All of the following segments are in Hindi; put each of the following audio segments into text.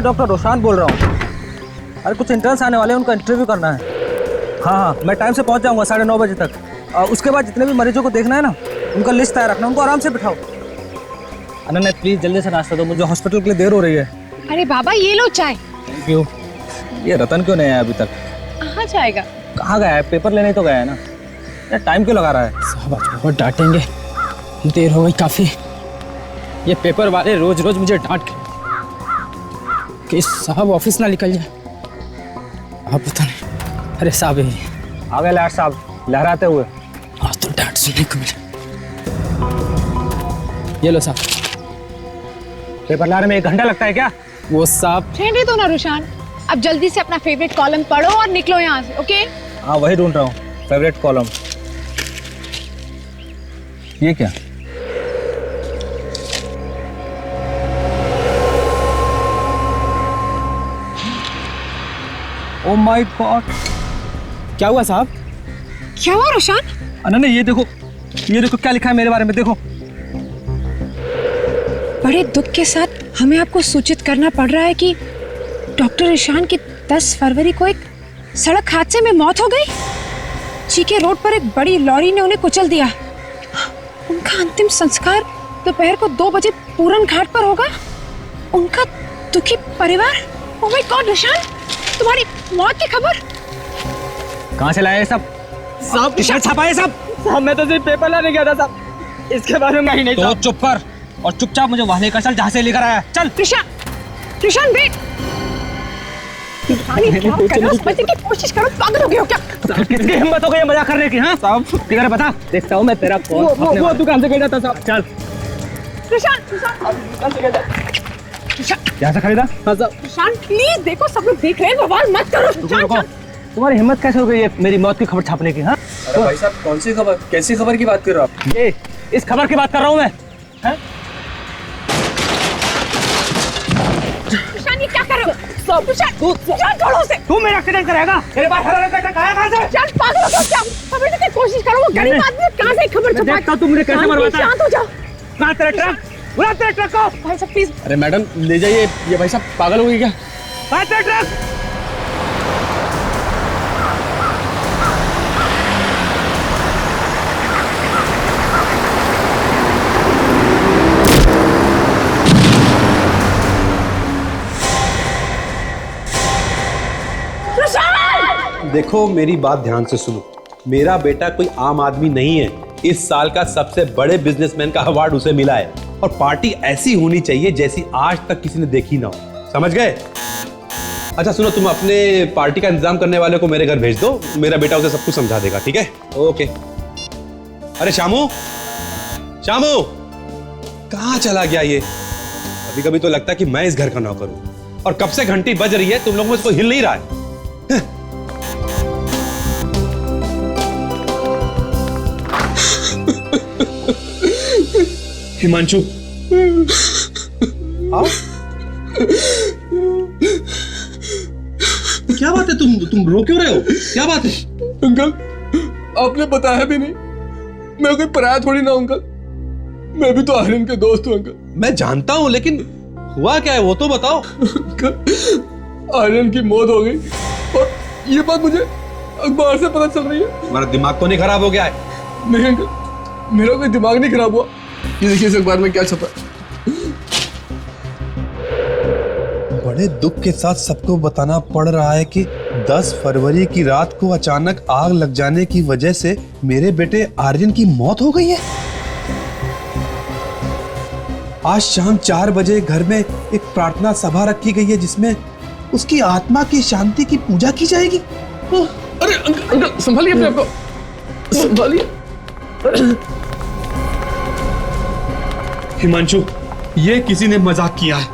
डॉक्टर रोशान बोल रहा हूँ। अरे कुछ इंटर्न्स आने वाले हैं, उनका इंटरव्यू करना है। हाँ हाँ, मैं टाइम से पहुँच जाऊँगा 9:30 बजे तक। उसके बाद जितने भी मरीजों को देखना है ना, उनका लिस्ट तैयार रखना, उनको आराम से बिठाओ। अनन्या प्लीज़ जल्दी से नाश्ता दो, मुझे हॉस्पिटल के लिए देर हो रही है। अरे बाबा ये लो चाय। Thank you. ये रतन क्यों नहीं आया अभी तक? कहाँ जाएगा? कहाँ गया है? पेपर लेने तो गया है ना। यार टाइम क्यों लगा रहा है? साहब आज बहुत डांटेंगे, देर हो गई काफ़ी। ये पेपर वाले रोज रोज मुझे डांट के कि साहब ऑफिस ना निकल जाए। आप पता नहीं। अरे साहब ये आ गए लाट साहब लहराते हुए। आज तो डांट सुनने को मिला। ये लो साहब। पेपर लाने में 1 घंटा लगता है क्या? वो साहब रहने दो ना रुशान, अब जल्दी से अपना फेवरेट कॉलम पढ़ो और निकलो यहाँ से। ओके? हाँ वही ढूंढ रहा हूँ, फेवरेट कॉलम। ये क्या? ओह माय गॉड, क्या हुआ साहब? क्या हुआ रुशान? अनन्या ये देखो क्या लिखा है मेरे बारे में, देखो। बड़े दुख के साथ हमें आपको सूचित करना पड़ रहा है कि डॉक्टर ईशान की 10 फरवरी को एक सड़क हादसे में मौत हो गई। चीके रोड पर एक बड़ी लॉरी ने उन्हें कुचल दिया। उनका अंतिम संस्कार दोपहर को 2 बजे पूरन घाट पर होगा। उनका दुखी परिवार। ओह माय गॉड ईशान, तुम्हारी मौत की खबर कहाँ से लाए ये सब? साहब किसने छापा ये सब? साहब मैं तो सिर्फ पेपर लाने गया था साहब, इसके बारे में ही नहीं। तो चुप कर और चुपचाप मुझे वहां लेकर चल जहाँ से लेकर आया। चल। ईशान वेट। समझने की कोशिश करो, पागल हो गए हो क्या? किसकी हिम्मत हो गई मजाक करने की? हाँ साहब किधर बता, देखता हूँ मैं तेरा कौन। वो दुकान से खरीदा था साहब। चल। यहाँ से खरीदा? हाँ साहब। ईशान प्लीज देखो, सब लोग देख रहे हैं, बवाल मत करो। रुको, तुम्हारी हिम्मत कैसे हो गई है मेरी मौत की खबर छापने की? हाँ अरे भाई साहब कौन सी खबर, कैसी खबर की बात कर रहे हो आप? ये इस खबर की बात कर रहा हूँ मैं। ईशान ये क्या कर रहे हो? ईशान छोड़ो उसे। तू मेरा एक्सीडेंट कराएगा? मेरे पास हरा रंग का ट्रक आया कहाँ से? ईशान पागल हो गया क्या? समझने की कोशिश करो, वो गरीब आदमी है, कहाँ से खबर छुपा? देखता हूँ तू मुझे कैसे मरवाता है। शांत हो जाओ। कहाँ तेरा ट्रक? बुला तेरे ट्रक को। भाई साहब प्लीज। अरे मैडम ले जाइए, ये भाई साहब पागल हो गई क्या? कहाँ तेरा ट्रक? देखो मेरी बात ध्यान से सुनो, मेरा बेटा कोई आम आदमी नहीं है। इस साल का सबसे बड़े बिजनेसमैन का अवार्ड उसे मिला है और पार्टी ऐसी होनी चाहिए जैसी आज तक किसी ने देखी ना हो। समझ गए? अच्छा सुनो, तुम अपने पार्टी का इंतजाम करने वाले को मेरे घर भेज दो, मेरा बेटा उसे सब कुछ समझा देगा। ठीक है? ओके। अरे शामू, शामू कहाँ चला गया ये? कभी कभी तो लगता है कि मैं इस घर का नौकर हूं और कब से घंटी बज रही है, तुम लोगों में से कोई हिल नहीं रहा है। हिमांशु आओ। क्या बात है, तुम रो क्यों रहे हो? क्या बात है? अंकल आपने बताया भी नहीं, मैं कोई पराया थोड़ी ना अंकल, मैं भी तो आर्यन के दोस्त हूँ अंकल। मैं जानता हूं, लेकिन हुआ क्या है वो तो बताओ। अंकल आर्यन की मौत हो गई और ये बात मुझे अखबार से पता चल रही है। तुम्हारा दिमाग तो नहीं खराब हो गया है? नहीं अंकल, मेरा कोई दिमाग नहीं खराब हुआ। ये देखिए इस अखबार में क्या छपा है। बड़े दुख के साथ सबको बताना पड़ रहा है कि 10 फरवरी की रात को अचानक आग लग जाने की वजह से मेरे बेटे आर्यन की मौत हो गई है। आज शाम 4 बजे घर में एक प्रार्थना सभा रखी गई है जिसमें उसकी आत्मा की शांति की पूजा की जाएगी। अरे अंकल संभालिए अपने आप को, संभालिए। हिमांशु, ये किसी ने मजाक किया है।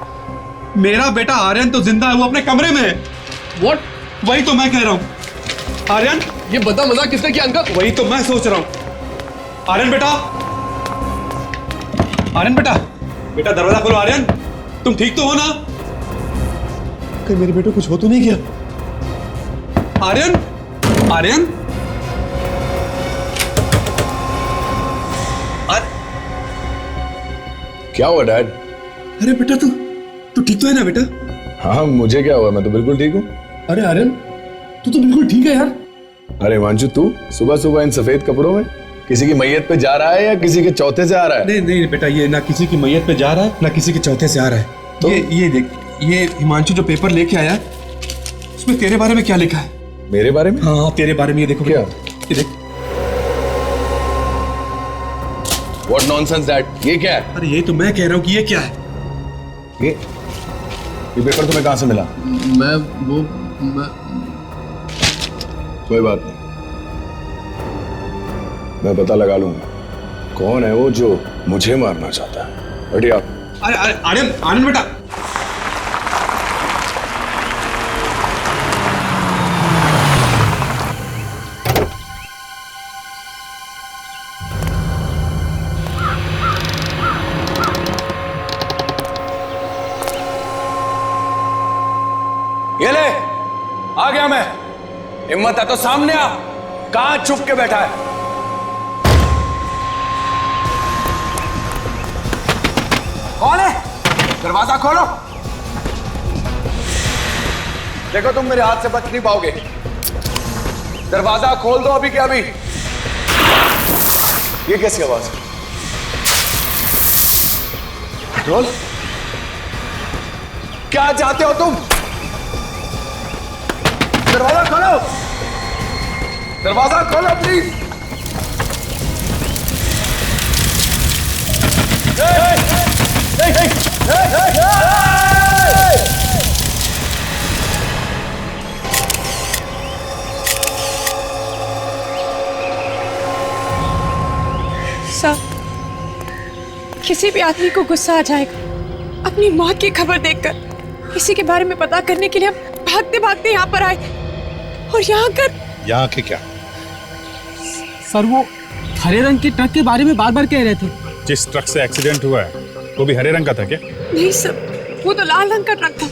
मेरा बेटा आर्यन तो जिंदा है, वो अपने कमरे में है। व्हाट? वही तो मैं कह रहा हूं। आर्यन, ये बता मजाक किसने किया अंकल? वही तो मैं सोच रहा हूं। आर्यन बेटा, आर्यन बेटा, बेटा दरवाजा खोलो। आर्यन तुम ठीक तो हो ना? कहीं मेरे बेटे कुछ हो तो नहीं गया? आर्यन, आर्यन, क्या हुआ डैड? अरे बेटा तू ठीक तो है ना बेटा? हाँ मुझे क्या हुआ, मैं तो बिल्कुल ठीक हूँ। अरे आर्यन, तू तो बिल्कुल ठीक है यार। अरे हिमांशु, तू सुबह सुबह इन सफेद कपड़ों में किसी की मैयत पे जा रहा है या किसी के चौथे से आ रहा है? नहीं नहीं बेटा, ये ना किसी की मैयत पे जा रहा है ना किसी के चौथे से आ रहा है। तो? ये देख, ये हिमांशु जो पेपर लेके आया उसमें तेरे बारे में क्या लिखा है? मेरे बारे में? हाँ तेरे बारे में। ये देखो क्या? ये देख। What nonsense that? ये क्या है? अरे यही तो मैं कह रहा हूँ कि ये क्या है। ये पेपर तुम्हें कहाँ से मिला? कोई बात नहीं, मैं पता लगा लूंगा कौन है वो जो मुझे मारना चाहता है। बैठिए आप। अरे अरे आर्यन, आनंद बेटा। ये ले, आ गया मैं। हिम्मत है तो सामने आ, कहां छुप के बैठा है? कौन है? दरवाजा खोलो। देखो तुम मेरे हाथ से बच नहीं पाओगे। दरवाजा खोल दो अभी के अभी। ये कैसी आवाज है? पेट्रोल? क्या चाहते हो तुम? दरवाजा खोलो, दरवाजा खोलो प्लीज। सर, किसी भी आदमी को गुस्सा आ जाएगा अपनी मौत की खबर देखकर। इसी के बारे में पता करने के लिए हम भागते भागते यहाँ पर आए और यहाँ के क्या? सर वो हरे रंग के ट्रक के बारे में बार बार कह रहे थे। जिस ट्रक से एक्सीडेंट हुआ है वो भी हरे रंग का था क्या? नहीं सर, वो तो लाल रंग का ट्रक था।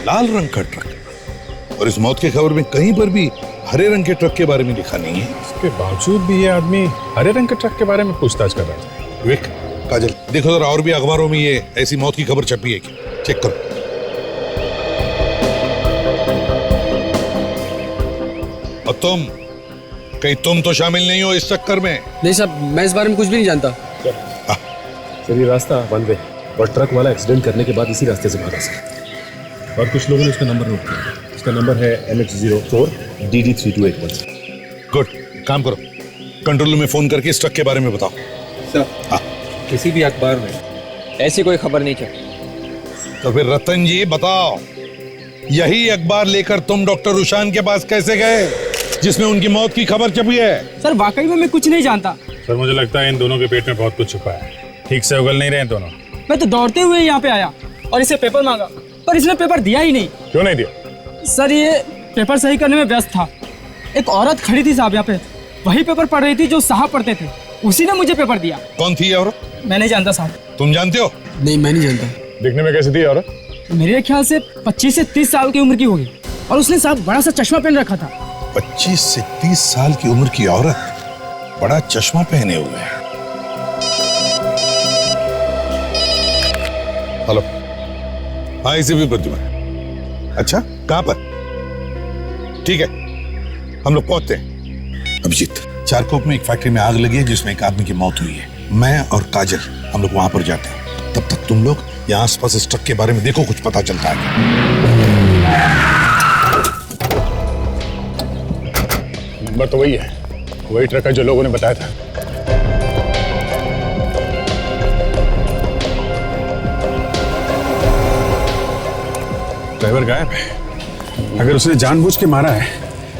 लाल रंग का ट्रक? और इस मौत की खबर में कहीं पर भी हरे रंग के ट्रक के बारे में लिखा नहीं है। इसके बावजूद भी ये आदमी हरे रंग के ट्रक के बारे में पूछताछ कर रहा था। विवेक, काजल, देखो जरा और भी अखबारों में ये ऐसी मौत की खबर छपी है क्या? चेक करो। और तुम, कहीं तुम तो शामिल नहीं हो इस चक्कर में? नहीं साहब, मैं इस बारे में कुछ भी नहीं जानता। सर ये रास्ता वन वे और ट्रक वाला एक्सीडेंट करने के बाद इसी रास्ते से भागा सर। और कुछ लोगों ने उसका नंबर नोट किया। उसका नंबर है MH04 DD3281। गुड, काम करो, कंट्रोल रूम में फोन करके इस ट्रक के बारे में बताओ। सर, हाँ। किसी भी अखबार में ऐसी कोई खबर नहीं छपी। तो फिर रतन जी बताओ, यही अखबार लेकर तुम डॉक्टर रुशान के पास कैसे गए जिसमें उनकी मौत की खबर छपी है? सर वाकई में मैं कुछ नहीं जानता। सर मुझे लगता है इन दोनों के पेट में बहुत कुछ छुपा है, ठीक से उगल नहीं रहे हैं दोनों। मैं तो दौड़ते हुए यहाँ पे आया और इसे पेपर मांगा, पर इसने पेपर दिया ही नहीं। क्यों नहीं दिया? सर ये पेपर सही करने में व्यस्त था। एक औरत खड़ी थी साहब यहाँ पे, वही पेपर पढ़ रही थी जो साहब पढ़ते थे, उसी ने मुझे पेपर दिया। कौन थी ये औरत? मैं नहीं जानता साहब। तुम जानते हो? नहीं, मैं नहीं जानता। दिखने में कैसी थी औरत? मेरे ख्याल से 25 से 30 साल की उम्र की होगी और उसने साहब बड़ा सा चश्मा पहन रखा था। 25 से 30 साल की उम्र की औरत, बड़ा चश्मा पहने हुए है। हेलो, हाँ इसे भी प्रतिमा। अच्छा, कहां पर? ठीक है, हम लोग पहुंचते हैं। अभिजीत, चारकोप में एक फैक्ट्री में आग लगी है जिसमें एक आदमी की मौत हुई है। मैं और काजल हम लोग वहां पर जाते हैं, तब तक तुम लोग यहाँ आसपास इस ट्रक के बारे में देखो, कुछ पता चलता है। नंबर तो वही है, वही ट्रक है जो लोगों ने बताया था। ड्राइवर गायब है। अगर उसने जानबूझ के मारा है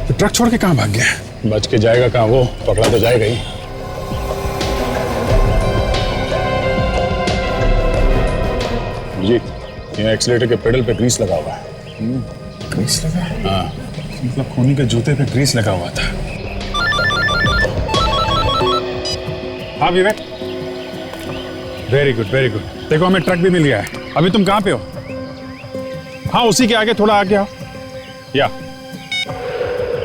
तो ट्रक छोड़ के कहां भाग गया? बच के जाएगा कहां, वो पकड़ा तो जाएगा ही। जी, यहाँ एक्सीलेटर के पेडल पे ग्रीस लगा हुआ है। ग्रीस लगा है? हाँ, मतलब खूनी के जूते पे ग्रीस लगा हुआ था। हाँ विवेक, वेरी गुड वेरी गुड। देखो हमें ट्रक भी मिल गया है। अभी तुम कहाँ पे हो? हाँ उसी के आगे थोड़ा आगे आओ। या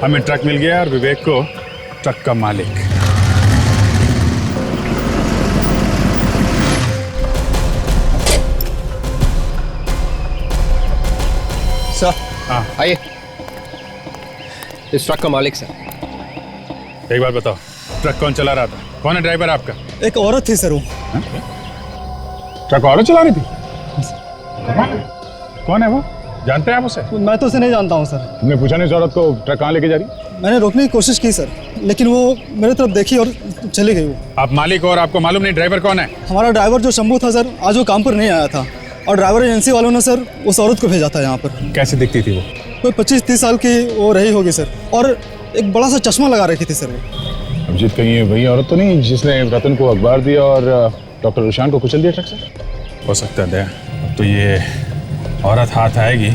हमें ट्रक मिल गया और विवेक को ट्रक का मालिक। सर हाँ आइए, इस ट्रक का मालिक सर। एक बार बताओ, ट्रक कौन चला रहा था? कौन है ड्राइवर आपका? एक औरत थी सर वो। ट्रक औरत चला रही थी? कौन है वो? जानते हैं आप उसे? मैं तो उसे नहीं जानता हूँ सर। तुमने पूछा नहीं उस औरत को ट्रक कहाँ लेके जा रही? मैंने रोकने की कोशिश की सर, लेकिन वो मेरे तरफ देखी और चली गई। वो आप मालिक हो और आपको मालूम नहीं ड्राइवर कौन है? हमारा ड्राइवर जो शंभू था सर, आज वो काम पर नहीं आया था और ड्राइवर एजेंसी वालों ने सर उस औरत को भेजा था यहाँ पर। कैसे दिखती थी वो? कोई 25-30 साल की वो रही होगी सर, और एक बड़ा सा चश्मा लगा रखी थी सर वो। अभिजीत, कहीं ये वही औरत तो नहीं जिसने रतन को अखबार दिया और डॉक्टर रुशान को कुचल दिया ट्रक से? हो सकता है दया, अब तो ये औरत हाथ आएगी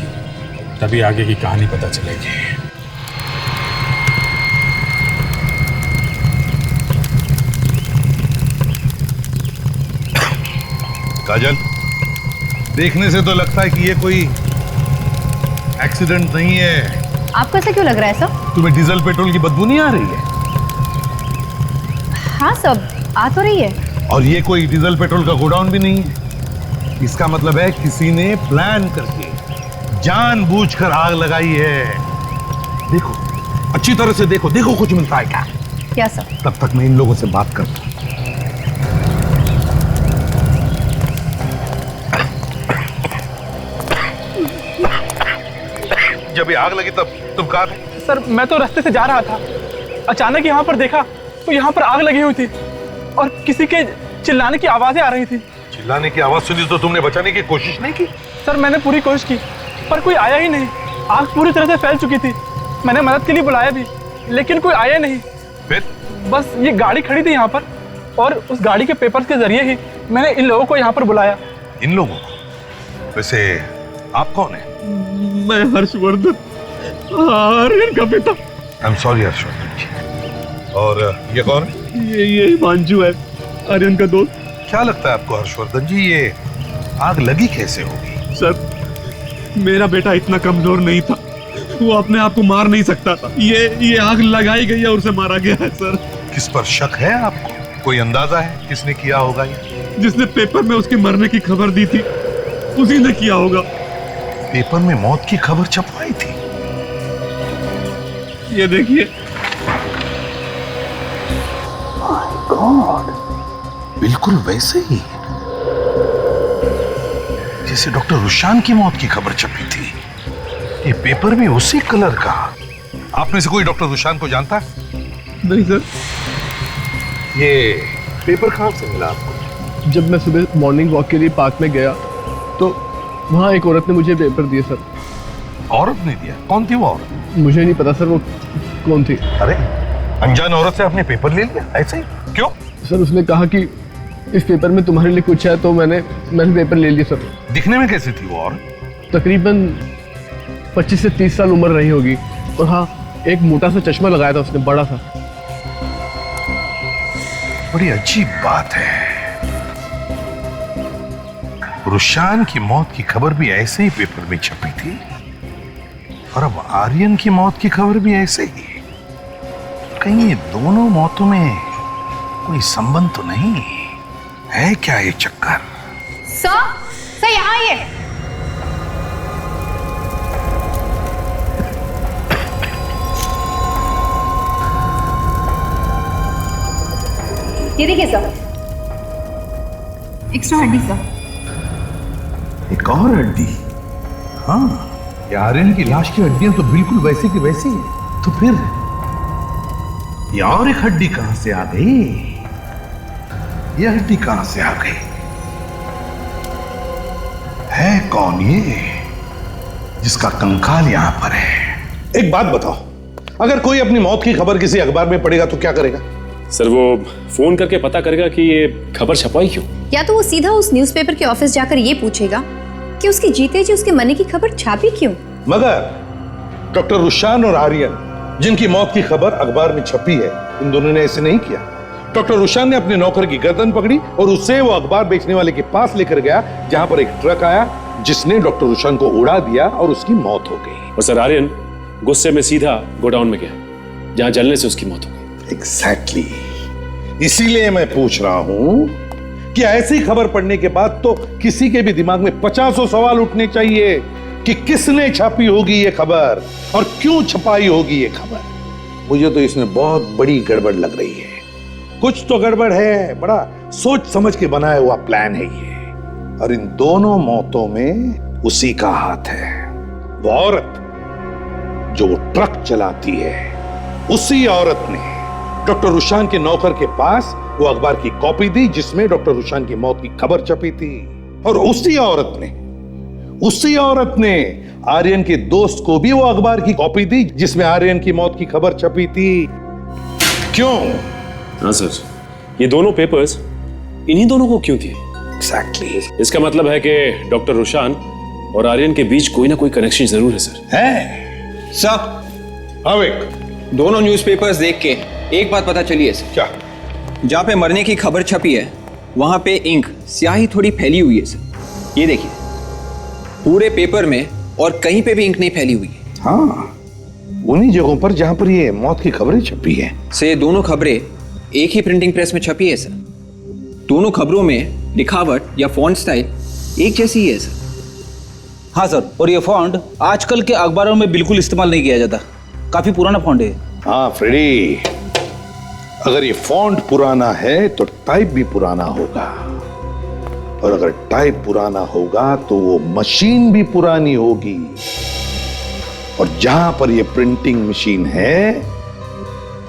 तभी आगे की कहानी पता चलेगी। काजल, देखने से तो लगता है कि ये कोई एक्सीडेंट नहीं है। आपको ऐसा क्यों लग रहा है सर? तुम्हें डीजल पेट्रोल की बदबू नहीं आ रही है? हाँ सर, आ तो रही है। और ये कोई डीजल पेट्रोल का गोडाउन भी नहीं है। इसका मतलब है किसी ने प्लान करके जानबूझकर आग लगाई है। देखो, अच्छी तरह से देखो, देखो कुछ मिलता है क्या? क्या सर? तब तक मैं इन लोगों से बात करता हूं। जब ये आग लगी तब तुम कहाँ थे? सर मैं तो रास्ते से जा रहा था, अचानक यहाँ पर देखा तो यहाँ पर आग लगी हुई थी और किसी के चिल्लाने की आवाजें आ रही थी। चिल्लाने की आवाज सुनी तो तुमने बचाने की कोशिश नहीं की? सर मैंने पूरी कोशिश की पर कोई आया ही नहीं। आग पूरी तरह से फैल चुकी थी। मैंने मदद के लिए बुलाया भी लेकिन कोई आया नहीं। फिर? बस ये गाड़ी खड़ी थी यहाँ पर और उस गाड़ी के पेपर्स के जरिए ही मैंने इन लोगों को यहाँ पर बुलाया। इन लोगों को? वैसे आप कौन है? मैं हर्षवर्धन, आर्यन का पिता। आई एम सॉरी हर्षवर्धन जी। और ये कौन है? ये हिमांशु है, आर्यन का दोस्त। क्या लगता है आपको हर्षवर्धन जी, ये आग लगी कैसे होगी? सर मेरा बेटा इतना कमजोर नहीं था, वो अपने आप को मार नहीं सकता था। ये आग लगाई गई है और उसे मारा गया है सर। किस पर शक है आपको? कोई अंदाजा है किसने किया होगा ये? जिसने पेपर में उसके मरने की खबर दी थी उसी ने किया होगा। पेपर में मौत की खबर छपवाई थी? ये देखिए। गॉड, बिल्कुल वैसे ही जैसे डॉक्टर रुशान की मौत की खबर छपी थी। ये पेपर भी उसी कलर का। आप में से कोई डॉक्टर रुशान को जानता है? नहीं सर। ये पेपर कहाँ से मिला आपको? जब मैं सुबह मॉर्निंग वॉक के लिए पार्क में गया तो वहाँ एक औरत ने मुझे पेपर दिए सर। औरत ने दिया? कौन थी वो औरत? मुझे नहीं पता सर वो कौन थी। अरे, अनजान औरत से आपने पेपर ले लिया ऐसे ही? क्यों? सर उसने कहा कि इस पेपर में तुम्हारे लिए कुछ है तो मैंने पेपर ले लिया सर। दिखने में कैसी थी वो औरत? तकरीबन 25 से 30 साल उम्र रही होगी और हाँ, एक मोटा सा चश्मा लगाया था उसने, बड़ा सा। बड़ी अजीब बात है, रुशान की मौत की खबर भी ऐसे ही पेपर में छपी थी और अब आर्यन की मौत की खबर भी ऐसे ही। कहीं ये दोनों मौतों में कोई संबंध तो नहीं है? क्या ये चक्कर? सर यहाँ आइए। ये देखिए सर, एक्स्ट्रा हड्डी सर। एक और हड्डी? हाँ, ये आर्यन की लाश की हड्डियां तो बिल्कुल वैसी की वैसी है। तो फिर ये और एक हड्डी कहां से आ गई? ये हड्डी कहां से आ गई? है कौन ये जिसका कंकाल यहां पर है? एक बात बताओ, अगर कोई अपनी मौत की खबर किसी अखबार में पढ़ेगा तो क्या करेगा? सर वो फोन करके पता करेगा कि ये खबर छपाई क्यों। या तो वो सीधा उस न्यूज़पेपर के ऑफिस जाकर ये पूछेगा कि उसके जीते जी उसके मरने की खबर छापी क्यों। मगर डॉक्टर रुशान और आर्यन जिनकी मौत की खबर अखबार में छपी है, इन दोनों ने ऐसे नहीं किया। डॉक्टर रुशान ने अपने नौकर की गर्दन पकड़ी और उससे वो अखबार बेचने वाले के पास लेकर गया जहां पर एक ट्रक आया जिसने डॉक्टर रुशान को उड़ा दिया और उसकी मौत हो गई। और सर आर्यन गुस्से में सीधा गोडाउन में गया जहां जलने से उसकी मौत हो गई। एग्जैक्टली, इसीलिए मैं पूछ रहा हूं कि ऐसी खबर पढ़ने के बाद तो किसी के भी दिमाग में 50 सवाल उठने चाहिए कि किसने छापी होगी ये खबर और क्यों छपाई होगी ये खबर। मुझे तो इसमें बहुत बड़ी गड़बड़ लग रही है। कुछ तो गड़बड़ है, बड़ा सोच समझ के बनाया हुआ प्लान है ये। और इन दोनों मौतों में उसी का हाथ है। वो औरत जो ट्रक चलाती है, उसी औरत ने डॉक्टर रुशान के नौकर के पास वो अखबार की कॉपी दी जिसमें डॉक्टर रुशान की मौत की खबर छपी थी। और उसी औरत ने आर्यन के दोस्त को भी वो अखबार की कॉपी दी जिसमें आर्यन की मौत की खबर छपी थी। क्यों? हाँ सर, ये दोनों पेपर्स इन्हीं दोनों को क्यों दिए? एग्जैक्टली। इसका मतलब है कि डॉक्टर रुशान और आर्यन के बीच कोई ना कोई कनेक्शन जरूर है सर। है सर, अवेक, दोनों न्यूज़पेपर्स देख के एक बात पता चली है सर। क्या? जहाँ पे मरने की खबर छपी है वहां पे इंक स्याही थोड़ी फैली हुई है सर। ये देखिए, पूरे पेपर में और कहीं पे भी इंक नहीं फैली हुई है। हाँ, उन्हीं जगहों पर जहां पर ये मौत की खबरें छपी है। से दोनों खबरें एक ही प्रिंटिंग प्रेस में छपी है सर। दोनों खबरों में लिखावट या फॉन्ट स्टाइल एक जैसी ही है सर। हाँ सर, और ये फॉन्ट आजकल के अखबारों में बिल्कुल इस्तेमाल नहीं किया जाता, काफी पुराना फॉन्ट है। हाँ फ्रेडी, अगर ये फॉन्ट पुराना है तो टाइप भी पुराना होगा, और अगर टाइप पुराना होगा तो वो मशीन भी पुरानी होगी, और जहां पर ये प्रिंटिंग मशीन है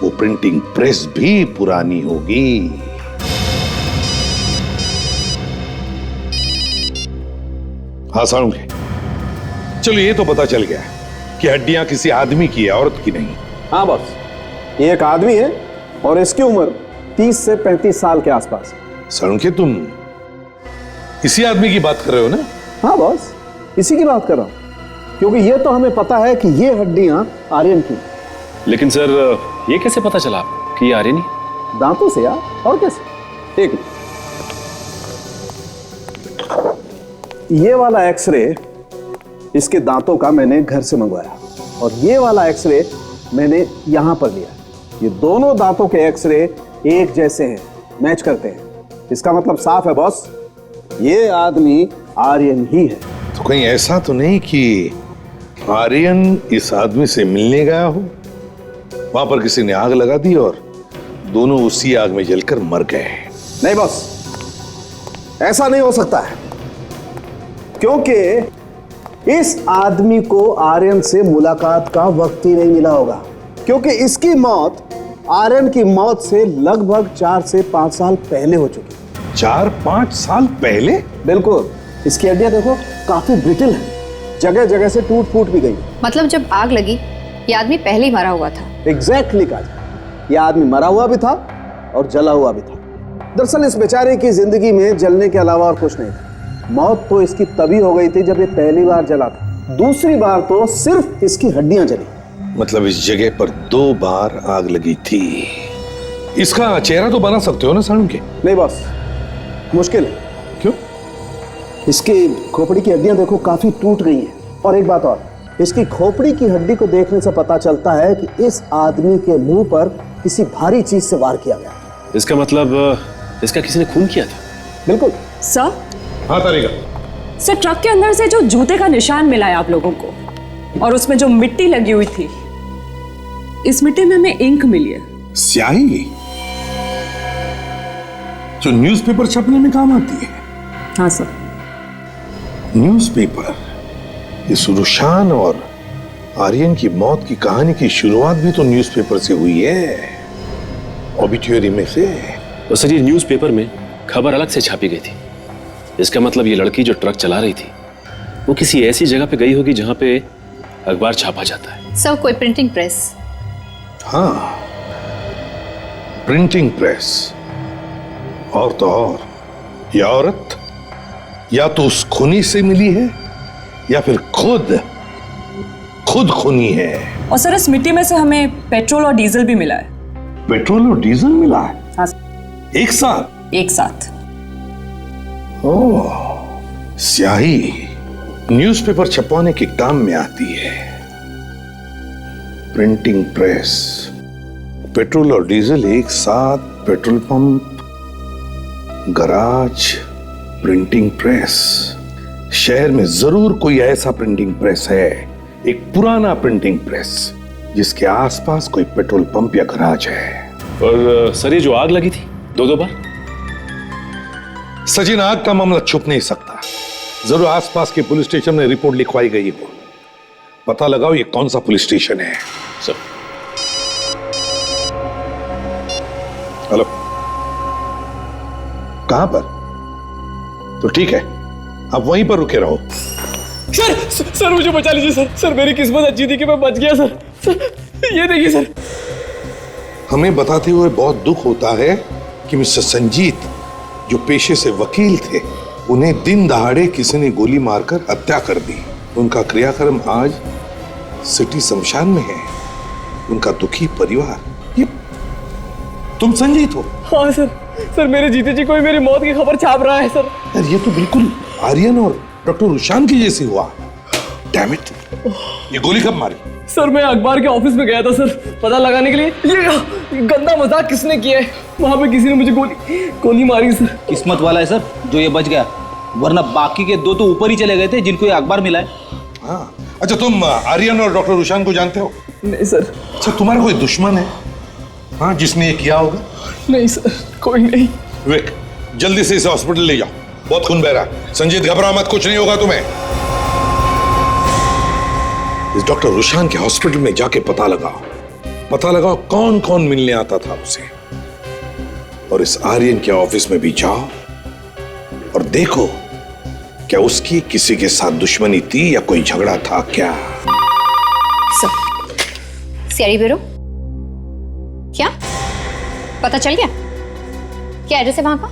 वो प्रिंटिंग प्रेस भी पुरानी होगी। हाँ सारूंगे, चलो ये तो पता चल गया कि हड्डियां किसी आदमी की है, औरत की नहीं। हाँ बॉस, ये एक आदमी है और इसकी उम्र 30 से 35 साल के आसपास। सारूंगे, तुम इसी आदमी की बात कर रहे हो ना? हाँ बॉस, इसी की बात कर रहा हूं, क्योंकि ये तो हमें पता है कि ये हड्डियां आर्यन की। लेकिन सर, ये कैसे पता चला आपको कि ये आर्यन ही? दांतों से यार, और कैसे। एक ये वाला एक्सरे इसके दांतों का मैंने घर से मंगवाया, और ये वाला एक्सरे मैंने यहां पर लिया। ये दोनों दांतों के एक्सरे एक जैसे हैं, मैच करते हैं। इसका मतलब साफ है बॉस, ये आदमी आर्यन ही है। तो कहीं ऐसा तो नहीं कि आर्यन इस आदमी से मिलने गया हो, वहां पर किसी ने आग लगा दी और दोनों उसी आग में जलकर मर गए? नहीं बॉस, ऐसा नहीं हो सकता है, क्योंकि इस आदमी को आर्यन से मुलाकात का वक्त ही नहीं मिला होगा, क्योंकि इसकी मौत आर्यन की मौत से लगभग 4 से 5 साल पहले हो चुकी। 4-5 साल पहले? बिल्कुल। इसकी हड्डियां देखो, काफी ब्रिटल है, जगह जगह से टूट फूट भी गई। मतलब जब आग लगी ये आदमी पहले ही मरा हुआ था। एग्जैक्टली काजा, ये आदमी मरा हुआ भी था और जला हुआ भी था। दरअसल इस बेचारे की जिंदगी में जलने के अलावा और कुछ नहीं था। मौत तो इसकी तभी हो गई थी जब ये पहली बार जला था, दूसरी बार तो सिर्फ इसकी हड्डियां जली। मतलब इस जगह पर 2 बार आग लगी थी। इसका चेहरा तो बना सकते हो ना सारूंगे? नहीं बॉस, मुश्किल है। क्यों? इसकी खोपड़ी की हड्डियां देखो, काफी टूट गई हैं। और एक बात और, इसकी खोपड़ी की हड्डी को देखने से पता चलता है कि इस आदमी के मुंह पर किसी भारी चीज से वार किया गया। इसका मतलब इसका किसी ने खून किया था? बिल्कुल। सर? हाँ तारिका। सर, ट्रक के अंदर से जो जूते का निशान मिला है आप लोगों को, और उसमें जो मिट्टी लगी हुई थी, इस मिट्टी में हमें इंक मिली है। स्याही जो न्यूज़पेपर छपने में काम आती है? हाँ सर। न्यूज़पेपर, इस रुशान और आर्यन की मौत की कहानी की शुरुआत भी तो न्यूज़पेपर से हुई है, ऑबिट्यूरी में से। तो सर, ये न्यूज़पेपर में खबर अलग से छापी गई थी। इसका मतलब ये लड़की जो ट्रक चला रही थी वो किसी ऐसी जगह पे गई होगी जहां पे अखबार छापा जाता है। सर, कोई प्रिंटिंग प्रेस? हाँ, प्रिंटिंग प्रेस। और तो और ये औरत या तो उस खूनी से मिली है या फिर खुद खूनी है। और सर, इस मिट्टी में से हमें पेट्रोल और डीजल भी मिला है। पेट्रोल और डीजल मिला है? हाँ। एक साथ? एक साथ। ओह, स्याही न्यूज़पेपर छपवाने के काम में आती है। प्रिंटिंग प्रेस, पेट्रोल और डीजल एक साथ, petrol pump, garage, printing press. शहर में जरूर कोई ऐसा प्रिंटिंग प्रेस है, एक पुराना प्रिंटिंग प्रेस जिसके आसपास कोई पेट्रोल पंप या गराज है। और सर ये जो आग लगी थी 2-2 बार, सचिन आग का मामला छुप नहीं सकता। जरूर आसपास के पुलिस स्टेशन में रिपोर्ट लिखवाई गई हो। पता लगाओ ये कौन सा पुलिस स्टेशन है। सर हेलो, कहां पर? तो ठीक है, आप वहीं पर रुके रहो। सर मुझे बचा लीजिए सर मेरी किस्मत अच्छी थी कि मैं बच गया सर। ये देखिए सर। हमें बताते हुए बहुत दुख होता है कि मिस्टर संजीत जो पेशे से वकील थे, उन्हें दिन दहाड़े किसी ने गोली मारकर हत्या कर दी। उनका क्रियाक्रम आज सिटी शमशान में है। उनका दुखी परिवार। ये तुम संजीत हो? हाँ सर मेरे जीते जी कोई मेरी मौत की खबर छाप रहा है सर। यार ये तो बिल्कुल आर्यन और डॉक्टर रुशान की जैसी हुआ। डैम इट, ये गोली कब मारी? सर मैं अखबार के ऑफिस में गया था सर, पता लगाने के लिए ये गंदा मजाक किसने किया है। वहां पे किसी ने मुझे गोली मारी सर। किस्मत वाला है सर जो ये बच गया, वरना बाकी के 2 तो ऊपर ही चले गए थे जिनको ये अखबार मिला है। हाँ, अच्छा तुम आर्यन और डॉक्टर रुशान को जानते हो? नहीं सर। अच्छा तुम्हारा कोई दुश्मन है हाँ जिसने ये किया होगा? नहीं सर, कोई नहीं। विवेक, जल्दी से इसे हॉस्पिटल ले जाओ, बहुत खून बह रहा है। संजीत घबरा मत, कुछ नहीं होगा तुम्हें। इस डॉक्टर रुशान के हॉस्पिटल में जाके पता लगाओ कौन कौन मिलने आता था उसे। और इस आर्यन के ऑफिस में भी जाओ और देखो क्या उसकी किसी के साथ दुश्मनी थी या कोई झगड़ा था क्या। सीआईडी ब्यूरो, क्या पता चल गया? क्या एड्रेस है वहां का?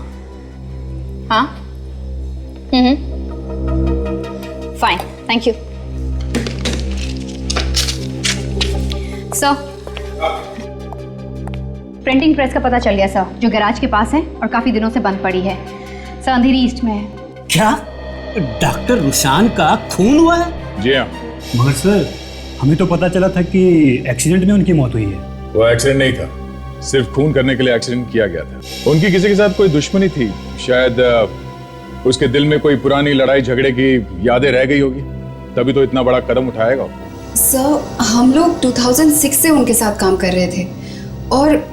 हाँ, fine, thank you sir. Printing press का पता चल गया सर, जो गैराज के पास है और काफी दिनों से बंद पड़ी है सर, अंधेरी ईस्ट में है। क्या डॉक्टर रुशान का खून हुआ है? जी हाँ। मगर सर हमें तो पता चला था कि एक्सीडेंट में उनकी मौत हुई है। वो एक्सीडेंट नहीं था, सिर्फ खून करने के लिए एक्सीडेंट किया गया था। उनकी किसी के साथ कोई दुश्मनी थी, शायद उसके दिल में कोई पुरानी लड़ाई झगड़े की यादें रह गई होगी, तभी तो इतना बड़ा कदम उठाएगा। सर हम लोग 2006 से उनके साथ काम कर रहे थे और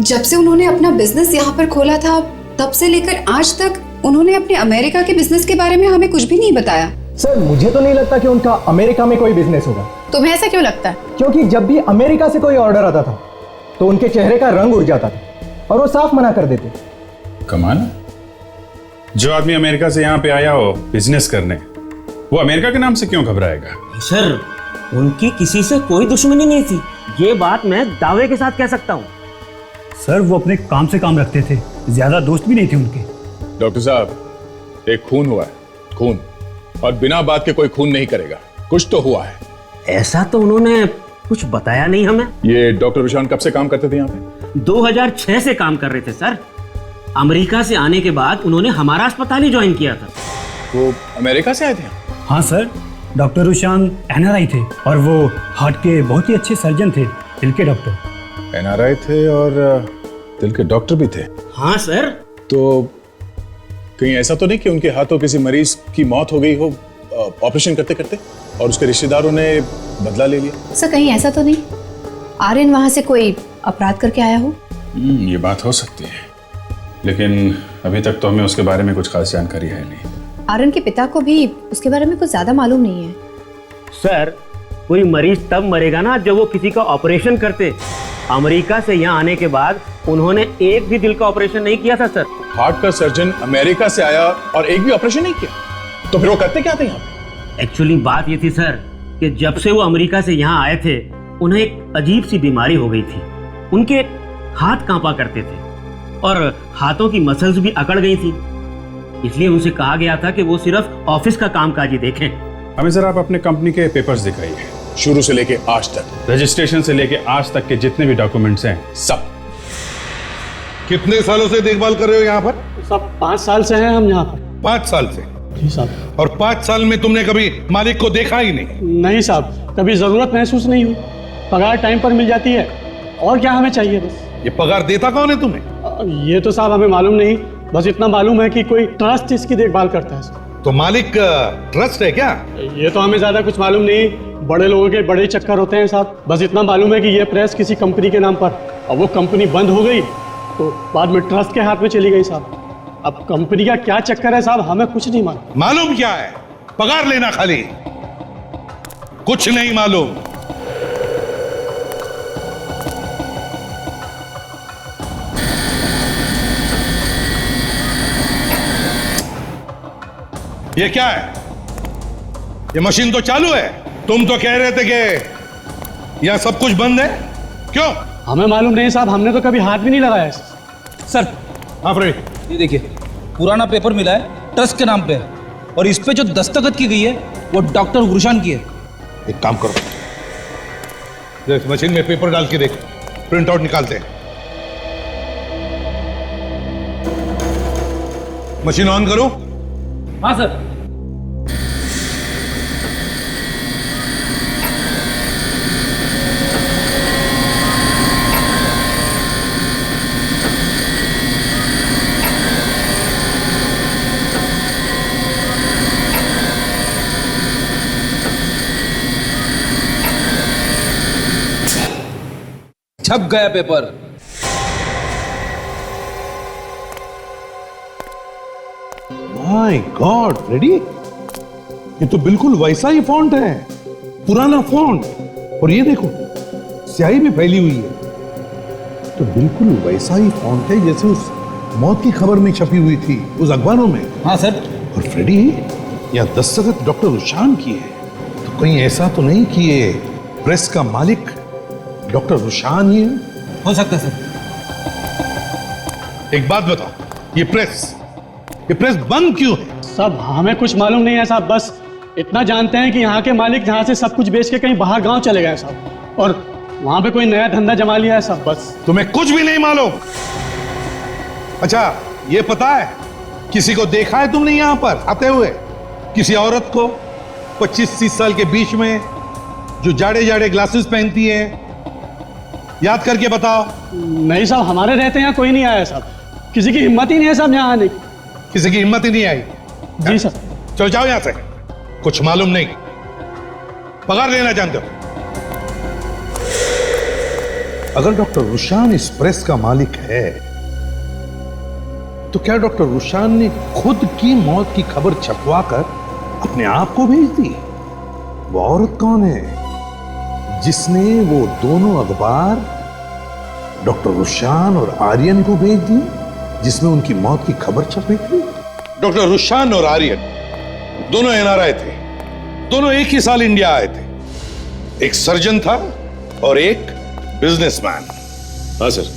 जब से उन्होंने अपना बिजनेस यहाँ पर खोला था तब से लेकर आज तक उन्होंने अपने अमेरिका के बिजनेस के बारे में हमें कुछ भी नहीं बताया। सर मुझे तो नहीं लगता कि उनका अमेरिका में कोई बिजनेस होगा। तुम्हें ऐसा क्यों लगता है? क्योंकि जब भी अमेरिका से कोई ऑर्डर आता था तो उनके चेहरे का रंग उड़ जाता था और वो साफ मना कर देते। कमाल, जो आदमी अमेरिका से यहाँ पे आया हो बिजनेस करने, वो अमेरिका के नाम से क्यों घबराएगा? सर उनकी किसी से कोई दुश्मनी नहीं थी, ये बात मैं दावे के साथ कह सकता हूँ। सर वो अपने काम से काम रखते थे, ज्यादा दोस्त भी नहीं थे उनके। डॉक्टर साहब, एक खून हुआ है, खून, और बिना बात के कोई खून नहीं करेगा। कुछ तो हुआ है। ऐसा तो उन्होंने कुछ बताया नहीं हमें। ये डॉक्टर रुशान कब से काम करते थे यहाँ पे? 2006 से काम कर रहे थे सर। अमेरिका से आने के बाद उन्होंने हमारा अस्पताल ही ज्वाइन किया था। वो अमेरिका से आए थे? हाँ सर, डॉक्टर रुशान एनआरआई थे और वो हार्ट के बहुत ही अच्छे सर्जन थे, दिल के डॉक्टर। एनआरआई थे और दिल के डॉक्टर भी थे? हाँ सर। तो कहीं ऐसा तो नहीं कि उनके हाथों किसी मरीज की मौत हो गई हो ऑपरेशन करते करते और उसके रिश्तेदारों ने बदला ले लिया? सर कहीं ऐसा तो नहीं आर्यन वहां से कोई अपराध करके आया हो? ये बात हो सकती है, लेकिन अभी तक तो हमें उसके बारे में कुछ खास जानकारी है नहीं। आर्यन के पिता को भी उसके बारे में कुछ ज्यादा मालूम नहीं है। सर कोई मरीज तब मरेगा ना जब वो किसी का ऑपरेशन करते। अमेरिका से यहाँ आने के बाद उन्होंने एक भी दिल का ऑपरेशन नहीं किया था सर। हार्ट का सर्जन अमेरिका से आया और एक भी ऑपरेशन नहीं किया, तो फिर वो करते क्या थे यहाँ पे? एक्चुअली बात ये थी सर कि जब से वो अमेरिका से यहाँ आए थे उन्हें एक अजीब सी बीमारी हो गई थी। उनके हाथ कांपा करते थे और हाथों की मसल्स भी अकड़ गई थी, इसलिए उनसे कहा गया था कि वो सिर्फ ऑफिस का कामकाज ही देखें। हमें सर आप अपने कंपनी के पेपर्स दिखाइए, शुरू से लेके आज तक, रजिस्ट्रेशन से लेके आज तक के जितने भी डॉक्यूमेंट्स हैं सब। कितने सालों से देखभाल कर रहे हो यहाँ पर? सब 5 साल से हैं हम यहाँ पर। 5 साल से? जी साहब। और 5 साल में तुमने कभी मालिक को देखा ही नहीं? नहीं साहब, कभी जरूरत महसूस नहीं हुई। पगार टाइम पर मिल जाती है, और क्या हमें चाहिए बस। ये पगार देता कौन है तुम्हें? ये तो साहब हमें मालूम नहीं, बस इतना मालूम है कि कोई ट्रस्ट इसकी देखभाल करता है। तो मालिक ट्रस्ट है क्या? ये तो हमें ज्यादा कुछ मालूम नहीं, बड़े लोगों के बड़े चक्कर होते हैं साहब। बस इतना मालूम है कि ये प्रेस किसी कंपनी के नाम पर, अब वो कंपनी बंद हो गई तो बाद में ट्रस्ट के हाथ में चली गई साहब। अब कंपनी का क्या चक्कर है साहब, हमें कुछ नहीं मालूम। मालूम क्या है? पगार लेना खाली, कुछ नहीं मालूम। ये क्या है? ये मशीन तो चालू है। तुम तो कह रहे थे कि यहां सब कुछ बंद है, क्यों? हमें मालूम नहीं साहब, हमने तो कभी हाथ भी नहीं लगाया। सर हाँ फ्रेडी, ये देखिए पुराना पेपर मिला है ट्रस्ट के नाम पे, और इस पे जो दस्तखत की गई है वो डॉक्टर गुरशान की है। एक काम करो, देख मशीन में पेपर डाल के देख, प्रिंट आउट निकालते हैं। मशीन ऑन करो। हाँ सर। छप गया पेपर। माय गॉड फ्रेडी, ये तो बिल्कुल वैसा ही फॉन्ट है, पुराना फॉन्ट। और ये देखो स्याही भी फैली हुई है, तो बिल्कुल वैसा ही फॉन्ट है जैसे उस मौत की खबर में छपी हुई थी उस अखबारों में। हाँ सर। और फ्रेडी, यह दस्तखत डॉक्टर रुशान की है, तो कहीं ऐसा तो नहीं कि ये प्रेस का मालिक डॉक्टर रुशान ही है? हो सकता है सर। एक बात बताओ, ये प्रेस बंद क्यों है? साहब हमें कुछ मालूम नहीं है साहब, बस इतना जानते हैं कि यहाँ के मालिक यहाँ से सब कुछ बेच के कहीं बाहर गांव चले गए साहब, और वहां पे कोई नया धंधा जमा लिया है साहब, बस। तुम्हें कुछ भी नहीं मालूम? अच्छा, ये पता है किसी को देखा है तुमने यहां पर आते हुए? किसी औरत को 25-30 साल के बीच में, जो जाड़े जाड़े ग्लासेस पहनती है? याद करके बताओ। नहीं साहब, हमारे रहते यहाँ कोई नहीं आया साहब, किसी की हिम्मत ही नहीं है साहब यहाँ आने की। किसी की हिम्मत ही नहीं आई? जी सर। चलो जाओ यहां से, कुछ मालूम नहीं, पगार लेना जानते हो। अगर डॉक्टर रुशान इस प्रेस का मालिक है, तो क्या डॉक्टर रुशान ने खुद की मौत की खबर छपवाकर अपने आप को भेज दी? वो औरत कौन है जिसने वो दोनों अखबार डॉक्टर रुशान और आर्यन को भेज दी, जिसमें उनकी मौत की खबर छपी थी? डॉक्टर रुशान और आर्यन दोनों एनआरआई थे, दोनों एक ही साल इंडिया आए थे। एक सर्जन था और एक बिजनेसमैन। हाँ सर,